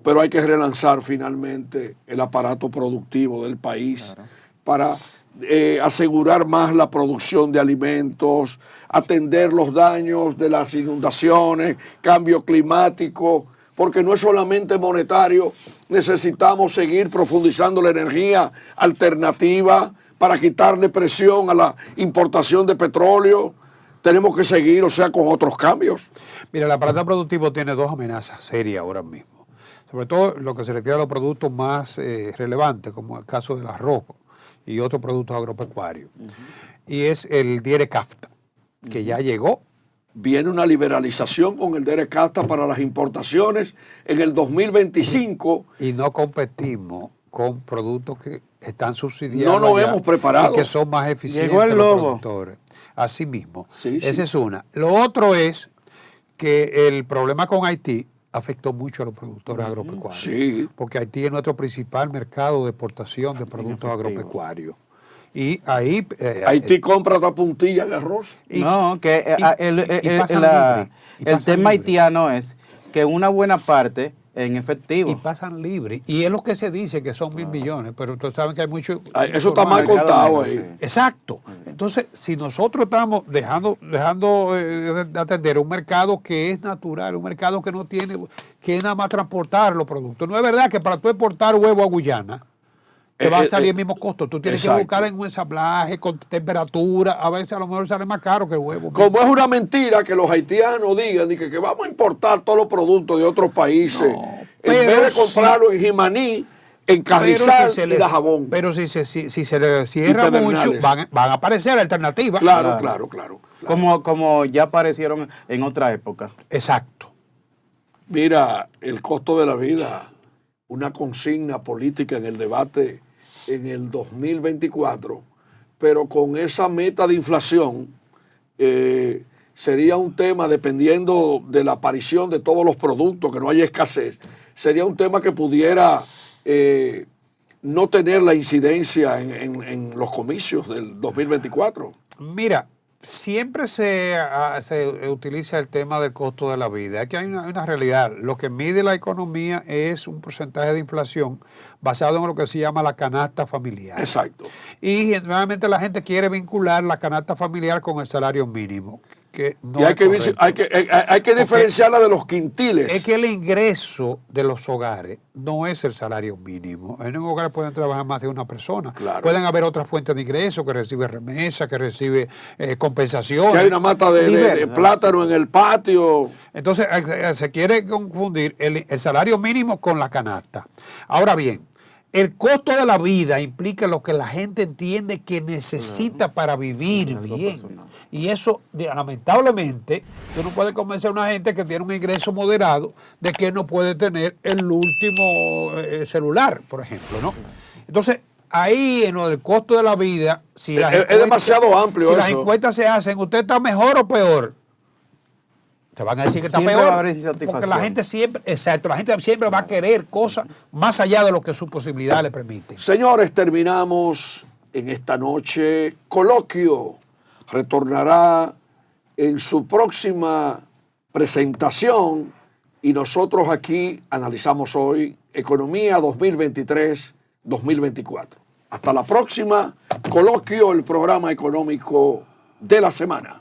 pero hay que relanzar finalmente el aparato productivo del país para asegurar más la producción de alimentos, atender los daños de las inundaciones, cambio climático, porque no es solamente monetario, necesitamos seguir profundizando la energía alternativa para quitarle presión a la importación de petróleo. Tenemos que seguir, con otros cambios. Mira, el aparato productivo tiene dos amenazas serias ahora mismo, sobre todo lo que se refiere a los productos más relevantes, como el caso del arroz y otros productos agropecuarios. Y es el DIERE-CAFTA, que ya llegó. Viene una liberalización con el DIERE-CAFTA para las importaciones en el 2025. Y no competimos con productos que están subsidiados. No nos hemos preparado. Y que son más eficientes. Llegó el lobo. Los productores. Así mismo. Sí, Esa sí. es una. Lo otro es que el problema con Haití afectó mucho a los productores agropecuarios. Sí. Porque Haití es nuestro principal mercado de exportación de productos agropecuarios. Y ahí... Haití compra otra puntilla de arroz. No, que el tema libre. haitiano es que una buena parte en efectivo. Y pasan libres. Y es lo que se dice, que son 1.000 millones, pero ustedes saben que hay mucho... Eso está mal contado ahí. Exacto. Entonces, si nosotros estamos dejando de atender un mercado que es natural, un mercado que no tiene, que nada más transportar los productos. No es verdad que para tú exportar huevo a Guyana, te va a salir el mismo costo. Tú tienes exacto. que buscar en un ensamblaje, con temperatura, a veces a lo mejor sale más caro que el huevo. Como es una mentira que los haitianos digan que vamos a importar todos los productos de otros países, en vez de comprarlo en Jimaní, en Carrizal y Dajabón. Pero si se le cierra mucho, van a aparecer alternativas. Claro. Como ya aparecieron en otra época. Exacto. Mira, el costo de la vida, una consigna política en el debate en el 2024, pero con esa meta de inflación sería un tema, dependiendo de la aparición de todos los productos, que no haya escasez, sería un tema que pudiera no tener la incidencia en los comicios del 2024. Mira, siempre se utiliza el tema del costo de la vida. Aquí hay una realidad. Lo que mide la economía es un porcentaje de inflación basado en lo que se llama la canasta familiar. Exacto. Y generalmente la gente quiere vincular la canasta familiar con el salario mínimo. Que no y hay que diferenciarla de los quintiles. Es que el ingreso de los hogares no es el salario mínimo. En un hogar pueden trabajar más de una persona. Claro. Pueden haber otras fuentes de ingreso, que recibe remesa, que recibe compensaciones. Que hay una mata de plátano en el patio. Entonces se quiere confundir el salario mínimo con la canasta. Ahora bien, el costo de la vida implica lo que la gente entiende que necesita para vivir bien. Y eso, lamentablemente, tú no puedes convencer a una gente que tiene un ingreso moderado de que no puede tener el último celular, por ejemplo, ¿no? Entonces, ahí en lo del costo de la vida, si es demasiado amplio si eso. las encuestas se hacen, ¿usted está mejor o peor? Te van a decir que está Siempre peor, va a haber insatisfacción. porque la gente siempre va a querer cosas más allá de lo que su posibilidad le permite. Señores, terminamos en esta noche coloquio. Retornará en su próxima presentación y nosotros aquí analizamos hoy Economía 2023-2024. Hasta la próxima. Coloquio, el programa económico de la semana.